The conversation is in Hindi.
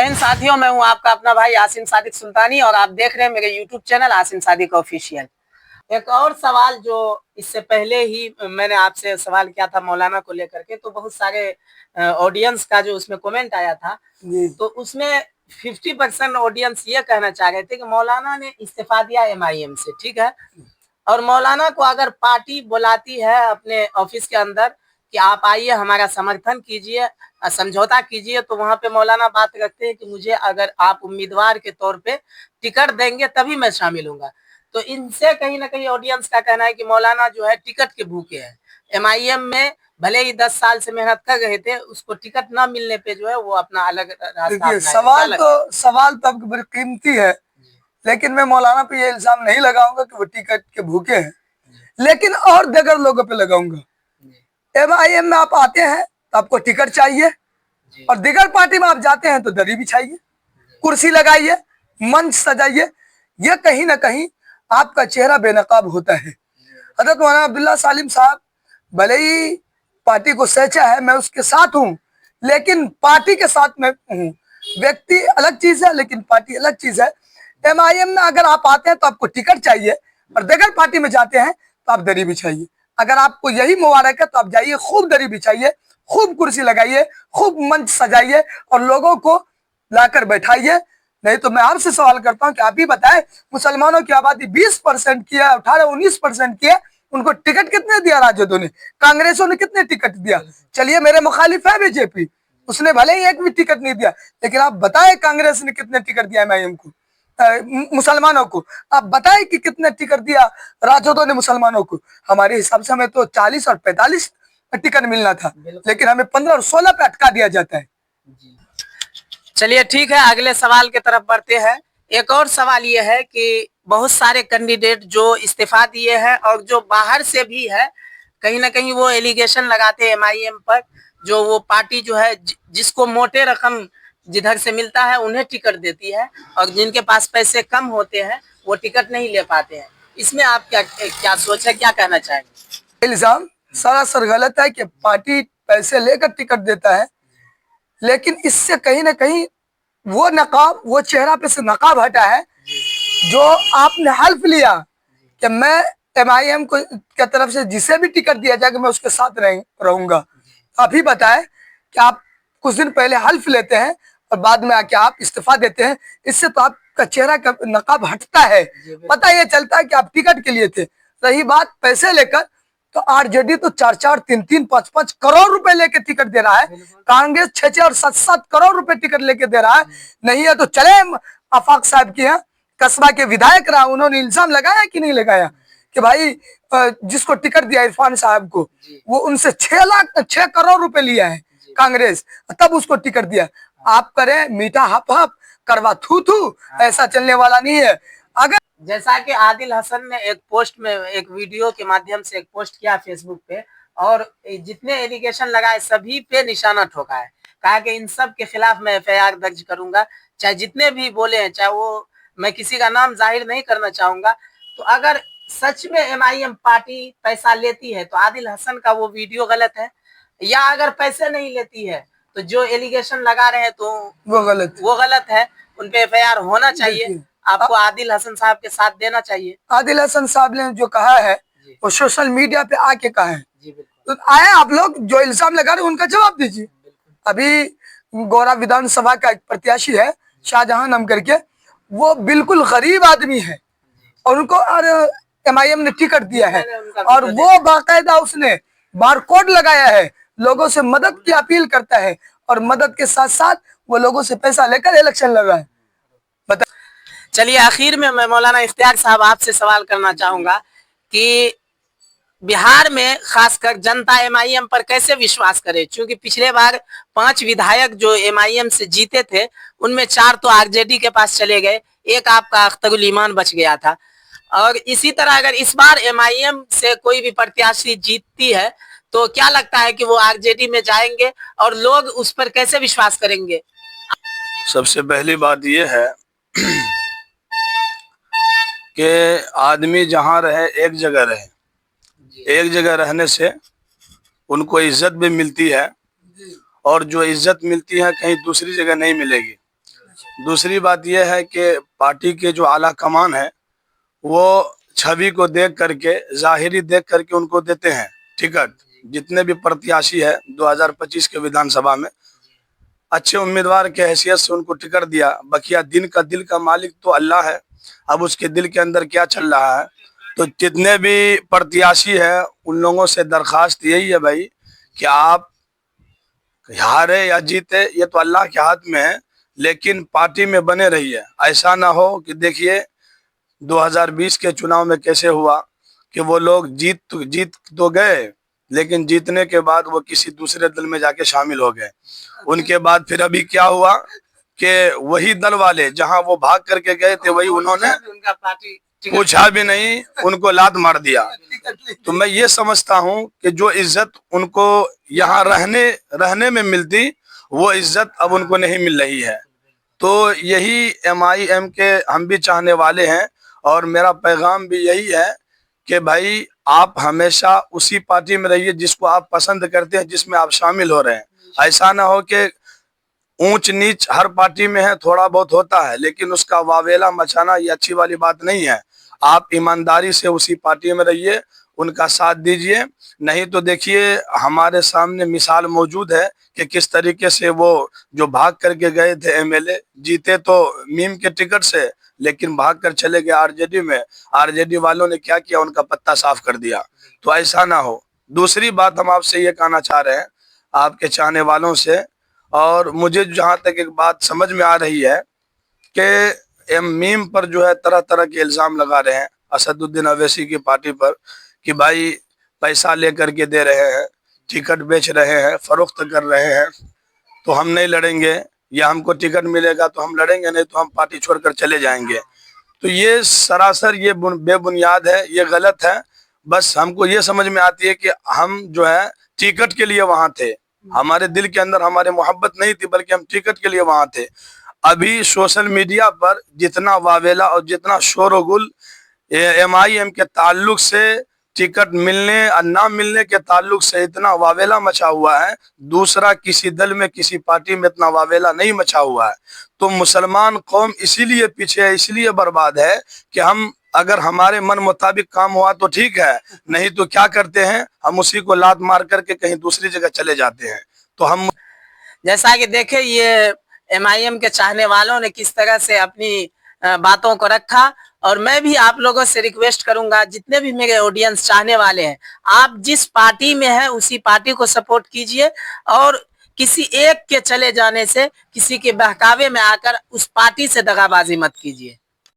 हिंद साथियों, मैं हूं आपका अपना भाई आसिम सादिक सुल्तानी और आप देख रहे हैं मेरे YouTube channel Asim Sadiq official. एक और सवाल जो इससे पहले ही मैंने आपसे सवाल किया था मौलाना को लेकर के, तो बहुत सारे ऑडियंस का जो उसमें कमेंट आया था, तो उसमें 50% ऑडियंस ये कहना चाह रहे थे कि मौलाना ने इस्तीफा दिया MIM से, ठीक है, और मौलाना को अगर पार्टी बुलाती है अपने ऑफिस के अंदर कि आप आइए हमारा समर्थन कीजिए, समझौता कीजिए, तो वहां पे मौलाना बात रखते हैं कि मुझे अगर आप उम्मीदवार के तौर पे टिकट देंगे तभी मैं शामिल होऊंगा। तो इनसे कहीं ना कहीं ऑडियंस का कहना है कि मौलाना जो है टिकट के भूखे हैं। MIM में भले ही 10 साल से मेहनत कर रहे थे, उसको टिकट ना मिलने पे जो है वो अपना अलग रास्ता सवाल तो आपकी बड़ी कीमती है, लेकिन मैं मौलाना पे ये इल्जाम नहीं लगाऊंगा कि वो टिकट के भूखे हैं, लेकिन और दीगर लोगों पे लगाऊंगा। MIM में आप आते हैं तो आपको टिकट चाहिए, और दीगर पार्टी में आप जाते हैं तो दरी बिछाइए, कुर्सी लगाइए, मंच सजाइए। यह कहीं ना कहीं आपका चेहरा बेनकाब होता है। हजरत मौलाना अब्दुल्ला सालिम साहब भले ही पार्टी को सच्चा है, मैं उसके साथ हूँ, लेकिन पार्टी के साथ मैं हूँ। व्यक्ति अलग चीज है लेकिन पार्टी अलग चीज है। MIM में अगर आप आते हैं तो आपको टिकट चाहिए, और दीगर पार्टी में जाते हैं तो आप दरी बिछाइए। अगर आपको यही मुबारक है तो आप जाइए, खूब दरी बिछाइए, खूब कुर्सी लगाइए, खूब मंच सजाइए और लोगों को लाकर बैठाइए। नहीं तो मैं आपसे सवाल करता हूं कि आप ही बताएं, मुसलमानों की आबादी 20% की है, 18-19% की है, उनको टिकट कितने दिया राजदों ने, कांग्रेसों ने कितने टिकट दिया? चलिए मेरे मुखालिफ है बीजेपी, उसने भले ही एक भी टिकट नहीं दिया, लेकिन आप बताएं कांग्रेस ने कितने टिकट दिया MIM को, मुसलमानों को? आप बताएं कि कितने टिकट दिया राजदों ने मुसलमानों को? हमारे हिसाब से हमें तो 40 और 45 टिकट मिलना था, लेकिन हमें 15 और 16 पे अटका दिया जाता है। चलिए ठीक है, अगले सवाल की तरफ बढ़ते हैं। एक और सवाल ये है कि बहुत सारे कैंडिडेट जो इस्तीफा दिए हैं और जो बाहर से भी है, कहीं ना कहीं वो एलिगेशन लगाते हैं MIM पर, जो वो पार्टी जो है जिसको मोटे रकम जिधर से मिलता है उन्हें टिकट देती है, और जिनके पास पैसे कम होते हैं वो टिकट नहीं ले पाते हैं। इसमें आप क्या सोच है, क्या कहना चाहेंगे? इल्जाम सरासर गलत है कि पार्टी पैसे लेकर टिकट देता है, लेकिन इससे कहीं ना कहीं वो नकाब, वो चेहरा पे से नकाब हटा है। जो आपने हल्फ लिया कि मैं MIM को की तरफ से जिसे भी टिकट दिया जाएगा मैं उसके साथ रहूंगा, अभी बताए कि आप कुछ दिन पहले हल्फ लेते हैं और बाद में आके आप इस्तीफा देते हैं। इससे तो आपका चेहरा का नकाब हटता है, पता ये चलता है कि आप टिकट के लिए थे। रही बात पैसे लेकर, तो RJD तो 4-4, 3-3, 5-5 करोड़ रुपए लेके टिकट दे रहा है, कांग्रेस 6-6 और 7-7 करोड़ रुपए टिकट लेके दे रहा है। नहीं है तो चले आफाक साहब के यहाँ, कस्बा के विधायक रहा, उन्होंने इल्जाम लगाया कि नहीं लगाया कि भाई जिसको टिकट दिया इरफान साहब को, वो उनसे 6 करोड़ रुपए लिया है कांग्रेस, तब उसको टिकट दिया। आप करें मीठा हप हप, करवा थू थू, ऐसा चलने वाला नहीं है। अगर जैसा कि आदिल हसन ने एक पोस्ट में, एक वीडियो के माध्यम से एक पोस्ट किया फेसबुक पे, और जितने एलिगेशन लगाए सभी पे निशाना ठोका है, कहा कि इन सब के खिलाफ मैं FIR दर्ज करूंगा, चाहे जितने भी बोले हैं, चाहे वो, मैं किसी का नाम जाहिर नहीं करना चाहूंगा। तो अगर सच में MIM पार्टी पैसा लेती है तो आदिल हसन का वो वीडियो गलत है, या अगर पैसे नहीं लेती है तो जो एलिगेशन लगा रहे हैं तो वो गलत है, उन पे FIR होना चाहिए। आपको आदिल हसन साहब के साथ देना चाहिए। आदिल हसन साहब ने जो कहा है वो सोशल मीडिया पे आके कहा है, तो आए आप लोग जो इल्जाम लगा रहे उनका जवाब दीजिए। अभी गौरा विधानसभा का एक प्रत्याशी है शाहजहां नाम करके, वो बिल्कुल गरीब आदमी है और उनको MIM ने टिकट दिया है, और वो बाकायदा उसने बारकोड लगाया है, लोगों से मदद की अपील करता है, और मदद के साथ साथ वो लोगों से पैसा लेकर इलेक्शन लड़ा है। चलिए आखिर में मैं मौलाना इख्तियार साहब आपसे सवाल करना चाहूंगा कि बिहार में खासकर जनता MIM पर कैसे विश्वास करे, क्योंकि पिछले बार 5 विधायक जो MIM से जीते थे उनमें 4 तो RJD के पास चले गए, एक आपका अख्तरुल ईमान बच गया था। और इसी तरह अगर इस बार MIM से कोई भी प्रत्याशी जीतती है तो क्या लगता है कि वो RJD में जाएंगे और लोग उस पर कैसे विश्वास करेंगे? सबसे पहली बात यह है कि आदमी जहाँ रहे एक जगह रहे, एक जगह रहने से उनको इज्जत भी मिलती है, और जो इज्जत मिलती है कहीं दूसरी जगह नहीं मिलेगी। दूसरी बात यह है कि पार्टी के जो आला कमान है वो छवि को देख करके, जाहिरी देख करके उनको देते हैं टिकट। जितने भी प्रत्याशी है 2025 के विधानसभा में अच्छे उम्मीदवार के हैसियत से उनको टिकट दिया। बकिया दिल का मालिक तो अल्लाह है। अब उसके दिल के अंदर क्या चल रहा है, तो जितने भी प्रत्याशी है उन लोगों से दरखास्त यही है भाई कि आप हारे या जीते ये तो अल्लाह के हाथ में है, लेकिन पार्टी में बने रहिए। ऐसा ना हो कि देखिए 2020 के चुनाव में कैसे हुआ कि वो लोग जीत तो गए, लेकिन जीतने के बाद वो किसी दूसरे दल में जाके शामिल हो गए। उनके बाद फिर अभी क्या हुआ कि वही दल वाले जहां वो भाग करके गए थे वही उन्होंने उनका पार्टी पूछा भी नहीं, उनको लात मार दिया। तो मैं ये समझता हूं कि जो इज्जत उनको यहाँ रहने में मिलती वो इज्जत अब उनको नहीं मिल रही है। तो यही MIM के हम भी चाहने वाले हैं और मेरा पैगाम भी यही है कि भाई आप हमेशा उसी पार्टी में रहिए जिसको आप पसंद करते हैं, जिसमें आप शामिल हो रहे हैं। ऐसा ना हो कि ऊंच नीच हर पार्टी में है, थोड़ा बहुत होता है, लेकिन उसका वावेला मचाना ये अच्छी वाली बात नहीं है। आप ईमानदारी से उसी पार्टी में रहिए, उनका साथ दीजिए। नहीं तो देखिए हमारे सामने मिसाल मौजूद है कि किस तरीके से वो जो भाग करके गए थे MLA, जीते तो मीम के टिकट से, लेकिन भाग कर चले गए RJD में। RJD वालों ने क्या किया, उनका पत्ता साफ कर दिया। तो ऐसा ना हो। दूसरी बात हम आपसे ये कहना चाह रहे हैं आपके चाहने वालों से, और मुझे जहां तक एक बात समझ में आ रही है कि मीम पर जो है तरह तरह के इल्जाम लगा रहे हैं असदुद्दीन अवैसी की पार्टी पर कि भाई पैसा लेकर के दे रहे हैं, टिकट बेच रहे हैं, फरोख्त कर रहे हैं, तो हम नहीं लड़ेंगे, या हमको टिकट मिलेगा तो हम लड़ेंगे, नहीं तो हम पार्टी छोड़कर चले जाएंगे। तो ये सरासर ये बेबुनियाद है, ये गलत है। बस हमको ये समझ में आती है कि हम जो है टिकट के लिए वहां थे, हमारे दिल के अंदर हमारे मोहब्बत नहीं थी, बल्कि हम टिकट के लिए वहां थे। अभी सोशल मीडिया पर जितना वावेला और जितना शोरगुल MIM के ताल्लुक से, टिकट मिलने और ना मिलने के ताल्लुक से इतना वावेला मचा हुआ है, दूसरा किसी दल में किसी पार्टी में इतना वावेला नहीं मचा हुआ है। तो मुसलमान कौम इसीलिए पीछे है, इसलिए बर्बाद है कि हम अगर हमारे मन मुताबिक काम हुआ तो ठीक है, नहीं तो क्या करते हैं, हम उसी को लात मार करके कहीं दूसरी जगह चले जाते हैं। तो हम जैसा कि देखे ये MIM के चाहने वालों ने किस तरह से अपनी बातों को रखा, और मैं भी आप लोगों से रिक्वेस्ट करूंगा, जितने भी मेरे ऑडियंस चाहने वाले हैं, आप जिस पार्टी में हैं उसी पार्टी को सपोर्ट कीजिए, और किसी एक के चले जाने से, किसी के बहकावे में आकर उस पार्टी से दगाबाजी मत कीजिए।